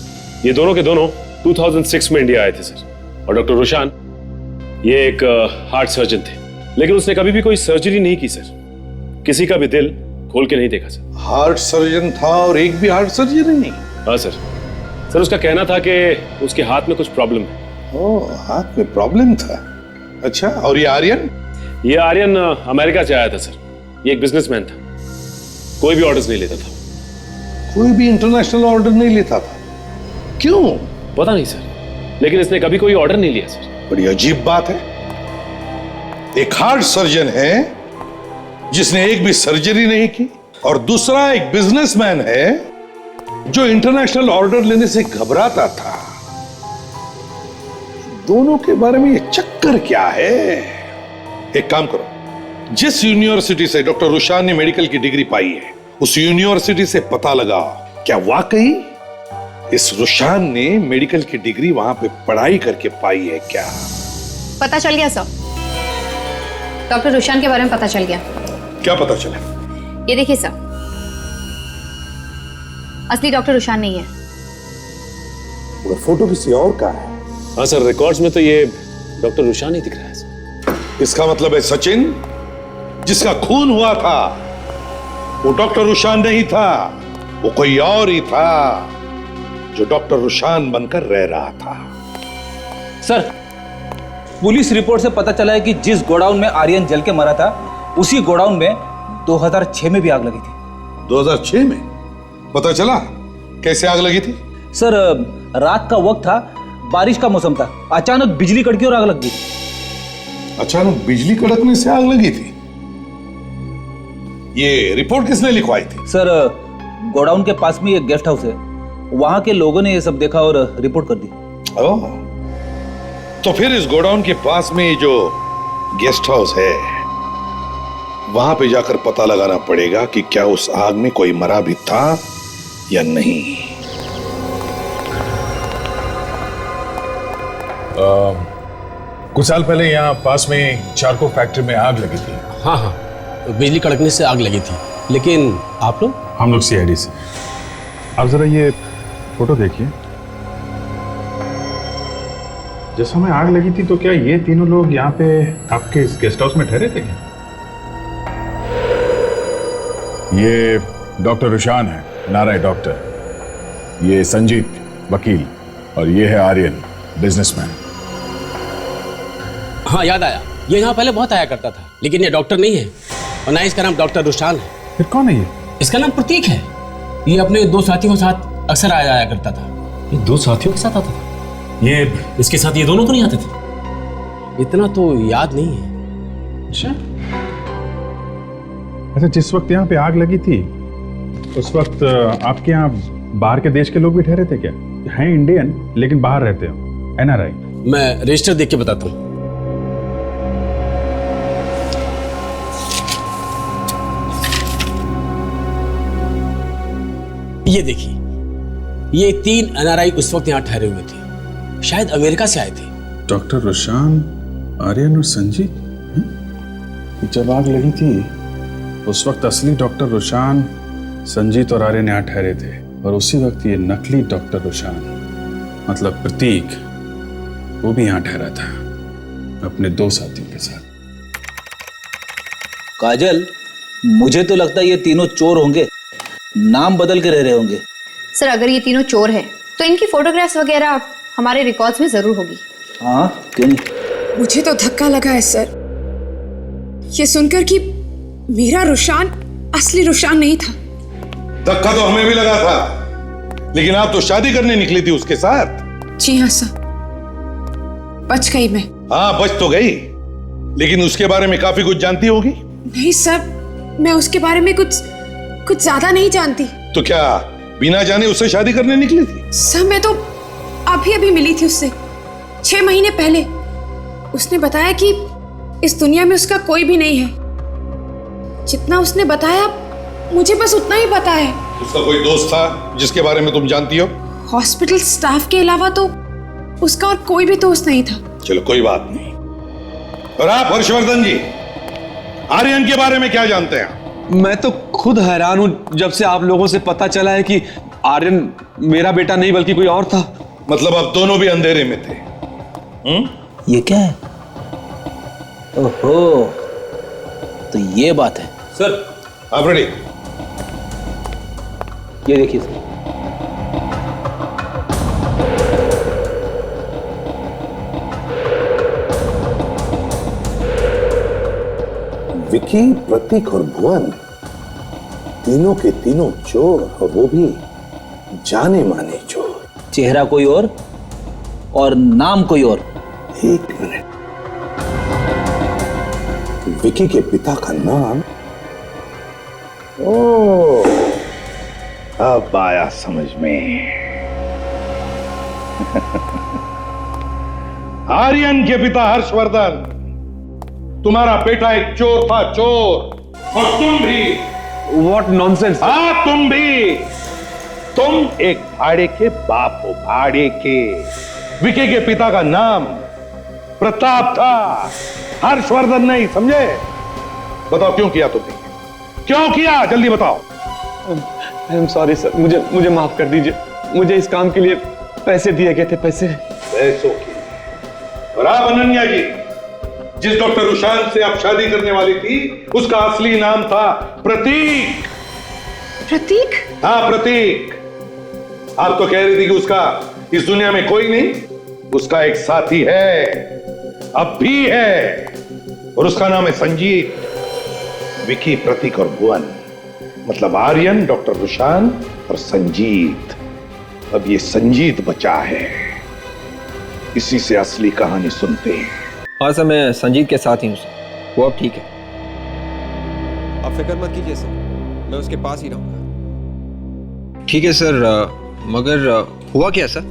ये दोनों के दोनों 2006 में इंडिया आए थे सर। और डॉक्टर रुशान ये एक हार्ट सर्जन थे, लेकिन उसने कभी भी कोई सर्जरी नहीं की सर, किसी का भी दिल खोल के नहीं देखा सर। हार्ट सर्जन था और एक भी हार्ट सर्जरी नहीं? हाँ सर। सर उसका कहना था कि उसके हाथ में कुछ प्रॉब्लम है। ओह, हाथ में प्रॉब्लम था। अच्छा, और ये आर्यन? ये आर्यन अमेरिका से आया था सर, ये एक बिजनेसमैन था, कोई भी ऑर्डर्स नहीं लेता था। कोई भी इंटरनेशनल ऑर्डर नहीं लेता था? क्यों? पता नहीं सर, लेकिन इसने कभी कोई ऑर्डर नहीं लिया सर। बड़ी अजीब बात है, एक हार्ट सर्जन है जिसने एक भी सर्जरी नहीं की, और दूसरा एक बिजनेसमैन है जो इंटरनेशनल ऑर्डर लेने से घबराता था। दोनों के बारे में ये चक्कर क्या है? एक काम करो, जिस यूनिवर्सिटी से डॉक्टर रुशान ने मेडिकल की डिग्री पाई है, उस यूनिवर्सिटी से पता लगाओ क्या वाकई इस रुशान ने मेडिकल की डिग्री वहां पे पढ़ाई करके पाई है क्या? पता चल गया सर, डॉक्टर रुशान के बारे में पता चल गया। क्या पता चला? ये देखिए सर, असली डॉक्टर रुशान नहीं है। वो फोटो किसी और का है। हाँ सर, रिकॉर्ड्स में तो ये डॉक्टर रुशान ही दिख रहा है सर। इसका मतलब है सचिन, जिसका खून हुआ था, वो डॉक्टर रुशान नहीं था, वो कोई और ही था जो डॉक्टर रुशान बनकर रह रहा था। सर, पुलिस रिपोर्ट से पता चला है कि जिस गोडाउन में आर्यन जल के मरा था, उसी गोडाउन में 2006 में भी आग लगी थी। 2006 में? पता चला कैसे आग लगी थी? सर, रात का वक्त था, बारिश का मौसम था, अचानक बिजली कड़की और आग लग गई। अचानक बिजली कड़कने से आग लगी थी। ये रिपोर्ट किसने लिखवाई थी? सर, गोडाउन के पास में एक गेस्ट हाउस है, वहां के लोगों ने ये सब देखा और रिपोर्ट कर दी। ओह, तो फिर इस गोडाउन के पास में जो गेस्ट हाउस है वहां पे जाकर पता लगाना पड़ेगा कि क्या उस आग में कोई मरा भी था या नहीं। कुछ साल पहले यहाँ पास में चारकोल फैक्ट्री में आग लगी थी। हाँ हाँ, बिजली कड़कने से आग लगी थी। लेकिन आप लोग? हम लोग CID से। आप जरा ये फोटो देखिए। जिस समय आग लगी थी तो क्या ये तीनों लोग यहाँ पे आपके इस गेस्ट हाउस में ठहरे थे क्या? ये डॉक्टर रुशान है, NRI डॉक्टर। ये संजीत वकील, और ये है आर्यन बिजनेसमैन। हाँ, याद आया, ये यहाँ पहले बहुत आया करता था, लेकिन ये डॉक्टर नहीं है और ना इसका नाम डॉक्टर रुशान है। फिर कौन है ये? इसका नाम प्रतीक है। ये अपने 2 साथियों के साथ अक्सर आया जाया करता था। ये 2 साथियों के साथ आता था? ये इसके साथ ये दोनों तो नहीं आते थे? इतना तो याद नहीं है। अच्छा, जिस वक्त यहाँ पे आग लगी थी उस वक्त आपके यहाँ बाहर के देश के लोग भी ठहरे थे क्या? हैं इंडियन लेकिन बाहर रहते हो, NRI। मैं रजिस्टर देख के बताता हूँ। ये देखिए, ये 3 NRI उस वक्त यहाँ ठहरे हुए थे, शायद अमेरिका से आए थे। डॉक्टर रुशान, आर्यन और संजीत। जब आग लगी थी उस वक्त असली डॉक्टर रुशान, संजीत और आर्यन यहाँ ठहरे थे, और उसी वक्त ये नकली डॉक्टर रुशान मतलब प्रतीक, वो भी यहाँ ठहरा था अपने 2 साथियों के साथ। काजल, मुझे तो लगता है ये तीनों चोर होंगे, नाम बदल के रह रहे होंगे। सर, अगर ये तीनों चोर हैं तो इनकी फोटोग्राफ्स वगैरह हमारे रिकॉर्ड्स में जरूर होगी। हाँ, क्यों नहीं? मुझे तो धक्का लगा है सर, ये सुनकर कि मेरा रुशान असली रुशान नहीं था। धक्का तो हमें भी लगा था, लेकिन आप तो शादी करने निकली थी उसके साथ। जी हाँ सर, बच गई मैं। हाँ, बच तो गई, लेकिन उसके बारे में काफी कुछ जानती होगी। नहीं सर, मैं उसके बारे में कुछ ज्यादा नहीं जानती। तो क्या बिना जाने उससे शादी करने निकली थी? सर, मैं तो अभी मिली थी उससे 6 महीने पहले। उसने बताया कि इस दुनिया में उसका कोई भी नहीं है। जितना उसने बताया मुझे बस उतना ही पता है। उसका कोई दोस्त था जिसके बारे में तुम जानती हो? हॉस्पिटल स्टाफ के अलावा तो उसका और कोई भी दोस्त नहीं था। चलो, कोई बात नहीं। और आप हर्षवर्धन जी, आर्यन के बारे में क्या जानते हैं? मैं तो खुद हैरान हूं जब से आप लोगों से पता चला है कि आर्यन मेरा बेटा नहीं बल्कि कोई और था। मतलब आप दोनों भी अंधेरे में थे? ये क्या है? ओहो, तो ये बात है। सर, आप रेडी? ये देखिए सर। विकी, प्रतीक और भुवन तीनों के तीनों चोर, और वो भी जाने माने चोर। चेहरा कोई और नाम कोई और। 1 मिनट, विकी के पिता का नाम, ओह, अब आया समझ में। आर्यन के पिता हर्षवर्धन, तुम्हारा बेटा एक चोर था, चोर। और तुम भी। What nonsense? हाँ, तुम भी। तुम एक भाड़े के बाप हो, भाड़े के। विकी के पिता का नाम प्रताप था, हर्षवर्धन नहीं, समझे? बताओ क्यों किया तुमने? क्यों किया? जल्दी बताओ। आई एम सॉरी सर, मुझे माफ कर दीजिए। मुझे इस काम के लिए पैसे दिए गए थे। पैसों के। और आप अनन्या जी, जिस डॉक्टर रुशान से आप शादी करने वाली थी, उसका असली नाम था प्रतीक। प्रतीक? हाँ, प्रतीक। आप तो कह रही थी कि उसका इस दुनिया में कोई नहीं, उसका एक साथी है, अब भी है, और उसका नाम है संजीत। विकी, प्रतीक और भुवन, मतलब आर्यन, डॉक्टर रुशान और संजीत। अब ये संजीत बचा है, इसी से असली कहानी सुनते हैं। हाँ सर, मैं संजीत के साथ ही हूँ सर, वो अब ठीक है। आप फिक्र मत कीजिए सर, मैं उसके पास ही रहूँगा। ठीक है सर, मगर हुआ क्या सर?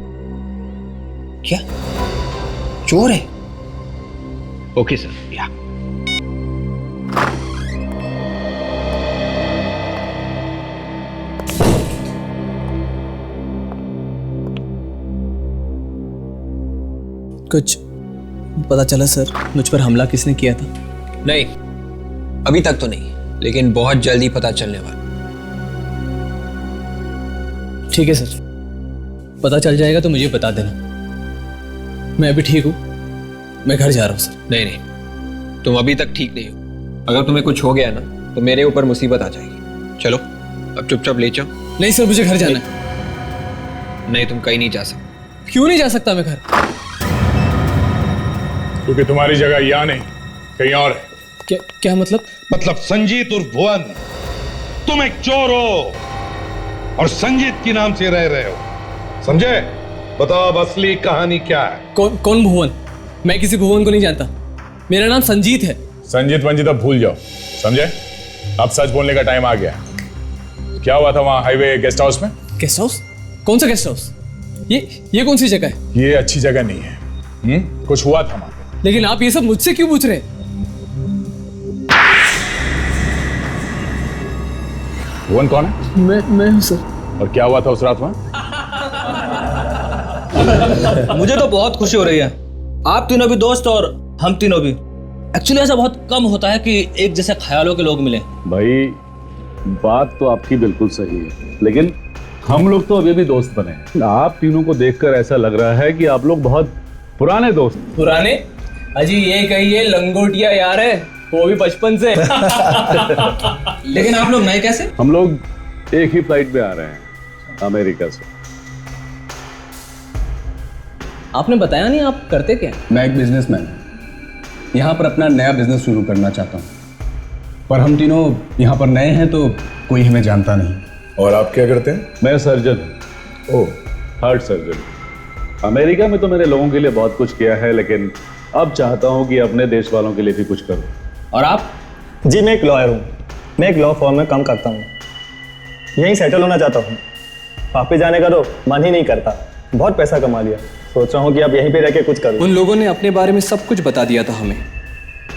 क्या चोर है? ओके सर, या कुछ पता चला सर मुझ पर हमला किसने किया था? नहीं, अभी तक तो नहीं, लेकिन बहुत जल्दी पता चलने वाला। ठीक है सर, पता चल जाएगा तो मुझे बता देना। मैं अभी ठीक हूँ, मैं घर जा रहा हूँ सर। नहीं नहीं, तुम अभी तक ठीक नहीं हो। अगर तुम्हें कुछ हो गया ना तो मेरे ऊपर मुसीबत आ जाएगी। चलो अब चुपचाप ले जाओ। नहीं सर, मुझे घर जाना है। नहीं, तुम कहीं नहीं जा सकते। क्यों नहीं जा सकता मैं घर? क्योंकि तुम्हारी जगह यहाँ नहीं, कहीं और है। क्या मतलब? मतलब संजीत उर्फ भुवन, तुम एक चोर हो और संजीत के नाम से रह रहे हो, समझे? बताओ अब असली कहानी क्या है? कौन भुवन? मैं किसी भुवन को नहीं जानता, मेरा नाम संजीत है। संजीत वंजीत अब भूल जाओ, समझे? अब सच बोलने का टाइम आ गया। क्या हुआ था वहां हाईवे गेस्ट हाउस में? Guest house? कौन सा गेस्ट हाउस? ये कौन सी जगह है? ये अच्छी जगह नहीं है। कुछ हुआ था वहां पे। लेकिन आप ये सब मुझसे क्यों पूछ रहे हैं? भुवन कौन है? मैं हूं सर। और क्या हुआ था उस रात वहां? मुझे तो बहुत खुशी हो रही है, आप तीनों भी दोस्त और हम तीनों भी। एक्चुअली ऐसा बहुत कम होता है कि एक जैसे ख्यालों के लोग मिले। भाई बात तो आपकी बिल्कुल सही है, लेकिन हम लोग तो अभी भी दोस्त बने हैं। आप तीनों को देखकर ऐसा लग रहा है कि आप लोग बहुत पुराने दोस्त। पुराने? अजी ये कहिए लंगोटिया यार है, वो भी बचपन से। लेकिन आप लोग नए कैसे? हम लोग एक ही फ्लाइट में आ रहे हैं अमेरिका से। आपने बताया नहीं आप करते क्या? मैं एक बिजनेसमैन हूँ, यहाँ पर अपना नया बिजनेस शुरू करना चाहता हूँ, पर हम तीनों यहाँ पर नए हैं तो कोई हमें जानता नहीं। और आप क्या करते हैं? मैं सर्जन हूँ। ओह, हार्ट सर्जन। अमेरिका में तो मैंने लोगों के लिए बहुत कुछ किया है, लेकिन अब चाहता हूँ कि अपने देश वालों के लिए भी कुछ करूँ। और आप? जी मैं एक लॉयर हूँ, मैं एक लॉ फर्म में काम करता हूँ, यहीं सेटल होना चाहता हूँ। वापस जाने का तो मन ही नहीं करता, बहुत पैसा कमा लिया, सोच रहा हूँ कि अब यहीं पे रह के कुछ करूँ। उन लोगों ने अपने बारे में सब कुछ बता दिया था हमें,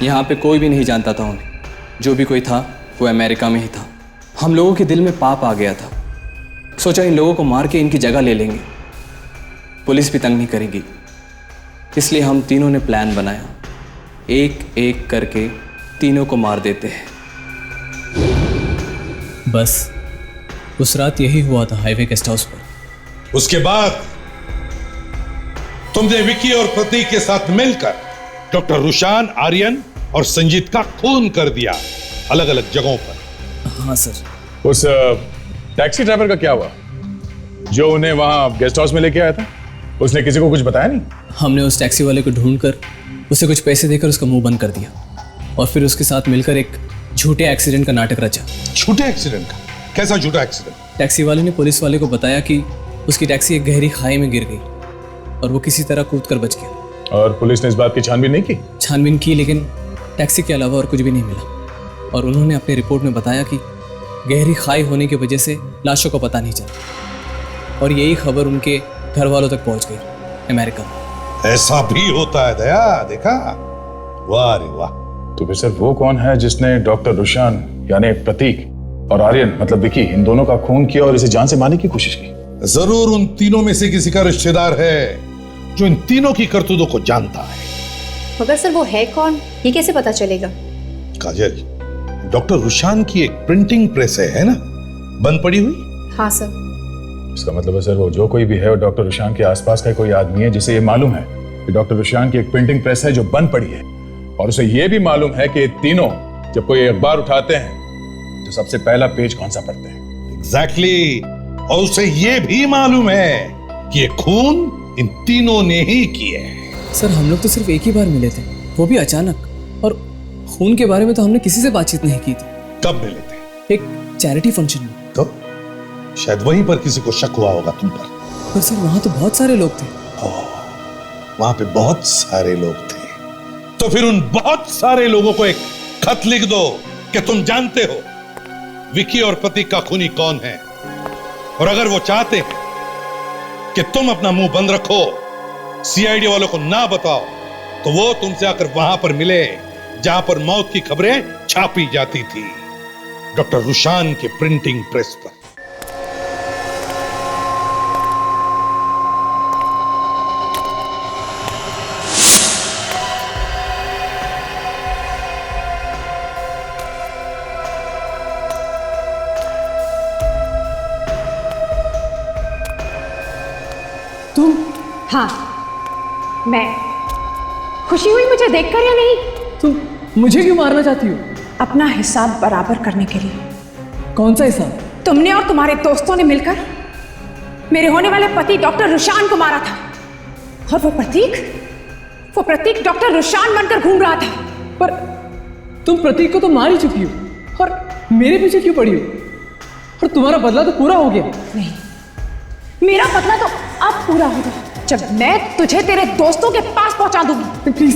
यहाँ पे कोई भी नहीं जानता था उन्हें। जो भी कोई था वो अमेरिका में ही था। हम लोगों के दिल में पाप आ गया था, सोचा इन लोगों को मार के इनकी जगह ले लेंगे, पुलिस भी तंग नहीं करेगी। इसलिए हम तीनों ने प्लान बनाया, एक एक करके तीनों को मार देते हैं। बस उस रात यही हुआ था हाईवे गेस्ट हाउस पर। उसके बाद तुमने विकी और प्रतीक के साथ मिलकर डॉक्टर रुशान, आर्यन और संजीत का खून कर दिया अलग अलग जगहों पर। हाँ सर। उस टैक्सी ड्राइवर का क्या हुआ जो उन्हें वहां गेस्ट हाउस में लेके आया था? उसने किसी को कुछ बताया नहीं? हमने उस टैक्सी वाले को ढूंढकर उसे कुछ पैसे देकर उसका मुंह बंद कर दिया और फिर उसके साथ मिलकर एक झूठे एक्सीडेंट का नाटक रचा। झूठे एक्सीडेंट का? कैसा झूठा एक्सीडेंट? टैक्सी वाले ने पुलिस वाले को बताया कि उसकी टैक्सी एक गहरी खाई में गिर गई और वो किसी तरह कूद कर बच गया। और पुलिस ने इस बात की छानबीन नहीं की? छानबीन की, लेकिन टैक्सी के अलावा और कुछ भी नहीं मिला। और उन्होंने अपनी रिपोर्ट में बताया कि गहरी खाई होने की वजह से लाशों का पता नहीं चला और यही खबर उनके घर वालों तक पहुंच गई अमेरिका में। ऐसा भी होता है दया, देखा? वाह रे वाह। तो फिर सर वो कौन है जिसने डॉक्टर रुशान यानी प्रतीक और आर्यन मतलब विकी, इन दोनों का खून किया और इसे जान से मारने की कोशिश की? जरूर उन तीनों में से किसी का रिश्तेदार है जो इन तीनों की करतूतों को जानता है। मगर सर वो है कौन, ये कैसे पता चलेगा? काजल, डॉक्टर रुशान की एक प्रिंटिंग प्रेस है ना, बंद पड़ी हुई? हाँ सर। इसका मतलब है सर वो जो कोई भी है वो डॉक्टर रुशान के आसपास का कोई आदमी है जिसे ये मालूम है कि डॉक्टर रुशान की एक प्रिंटिंग प्रेस है जो बंद पड़ी है, और उसे ये भी मालूम है कि तीनों जब कोई अखबार उठाते हैं तो सबसे पहला पेज कौन सा पढ़ते हैं। एग्जैक्टली। और उसे ये भी मालूम है कि ये खून इन तीनों ने ही किया है। सर हम लोग तो सिर्फ एक ही बार मिले थे, वो भी अचानक, और खून के बारे में तो हमने किसी से बातचीत नहीं की थी। कब मिले थे? एक चैरिटी फंक्शन में। तो शायद वहीं पर किसी को शक हुआ होगा तुम पर। पर सर वहां तो बहुत सारे लोग थे। वहां पे बहुत सारे लोग थे, तो फिर उन बहुत सारे लोगों को एक खत लिख दो कि तुम जानते हो विकी और प्रतीक का खूनी कौन है, और अगर वो चाहते हैं कि तुम अपना मुंह बंद रखो, सीआईडी वालों को ना बताओ, तो वो तुमसे आकर वहां पर मिले जहां पर मौत की खबरें छापी जाती थी, डॉक्टर रुशान के प्रिंटिंग प्रेस पर। हाँ, मैं खुशी हुई मुझे देखकर या नहीं? तुम मुझे क्यों मारना चाहती हो? अपना हिसाब बराबर करने के लिए। कौन सा हिसाब? तुमने और तुम्हारे दोस्तों ने मिलकर मेरे होने वाले पति डॉक्टर रुशान को मारा था, और वो प्रतीक डॉक्टर रुशान बनकर घूम रहा था। पर तुम प्रतीक को तो मार ही चुकी हो, और मेरे पीछे क्यों पड़ी हो? और तुम्हारा बदला तो पूरा हो गया। नहीं, मेरा बदला तो अब पूरा होगा जब मैं तुझे तेरे दोस्तों के पास पहुंचा दूंगी। प्लीज।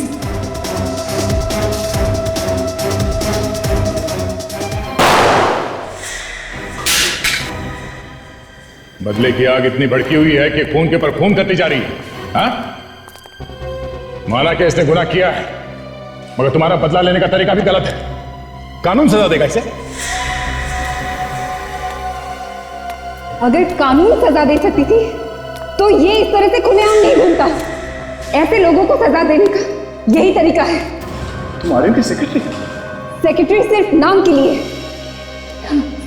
बदले की आग इतनी भड़की हुई है कि खून के पर खून करती जा रही है। हाँ? माना कि इसने गुनाह किया है, मगर तुम्हारा बदला लेने का तरीका भी गलत है। कानून सजा देगा इसे। अगर कानून सजा दे सकती थी तो ये इस तरह से खुलेआम नहीं घूमता। ऐसे लोगों को सजा देने का यही तरीका है। तुम्हारे की सेक्रेटरी सिर्फ नाम के लिए,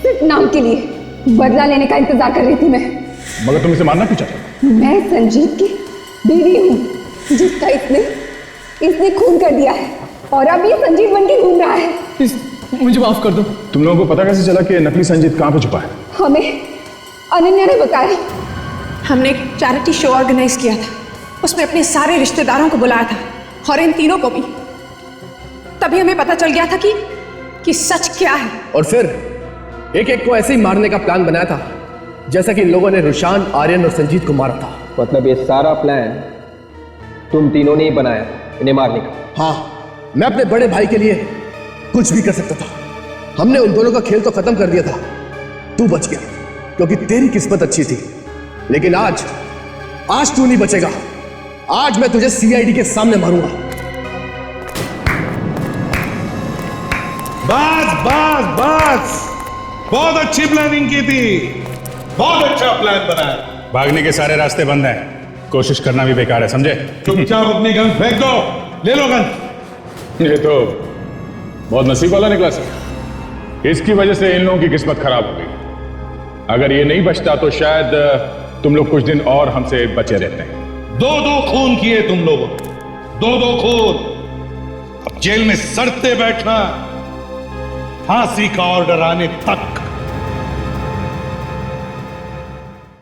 सिर्फ नाम के लिए बदला लेने का इंतजार कर रही थी मैं। मगर तुम इसे मारना क्यों चाहते? मैं संजीव की बीवी हूँ, जिसका इसने खून कर दिया है, और अब ये संजीव बन के घूम रहा है। मुझे माफ कर दो। तुम लोगों को पता कैसे चला कि नकली संजीत कहाँ पे छुपा है? हमें अनन्या ने बताया। हमने एक चैरिटी शो ऑर्गेनाइज किया था, उसमें अपने सारे रिश्तेदारों को बुलाया था, और इन तीनों को भी। तभी हमें पता चल गया था कि सच क्या है। और फिर एक एक को ऐसे ही मारने का प्लान बनाया था, जैसा कि इन लोगों ने रुशान, आर्यन और संजीत को मारा था। मतलब ये सारा प्लान तुम तीनों ने ही बनाया इन्हें मारने का? हाँ, मैं अपने बड़े भाई के लिए कुछ भी कर सकता था। हमने उन दोनों का खेल तो खत्म कर दिया था। तू बच गया क्योंकि तेरी किस्मत अच्छी थी, लेकिन आज तू नहीं बचेगा। आज मैं तुझे सीआईडी के सामने मारूंगा। बस बहुत अच्छी प्लानिंग की थी, बहुत अच्छा प्लान बनाया। भागने के सारे रास्ते बंद हैं, कोशिश करना भी बेकार है, समझे? चुपचाप अपनी गन फेंक दो, ले लो गन। ये तो बहुत नसीब वाला निकला सर। इसकी वजह से इन लोगों की किस्मत खराब हो गई। अगर ये नहीं बचता तो शायद तुम लोग कुछ दिन और हमसे बचे रहते हैं। 2-2 खून किए तुम लोगों, 2-2 खून। अब जेल में सड़ते बैठना, फांसी का ऑर्डर आने तक।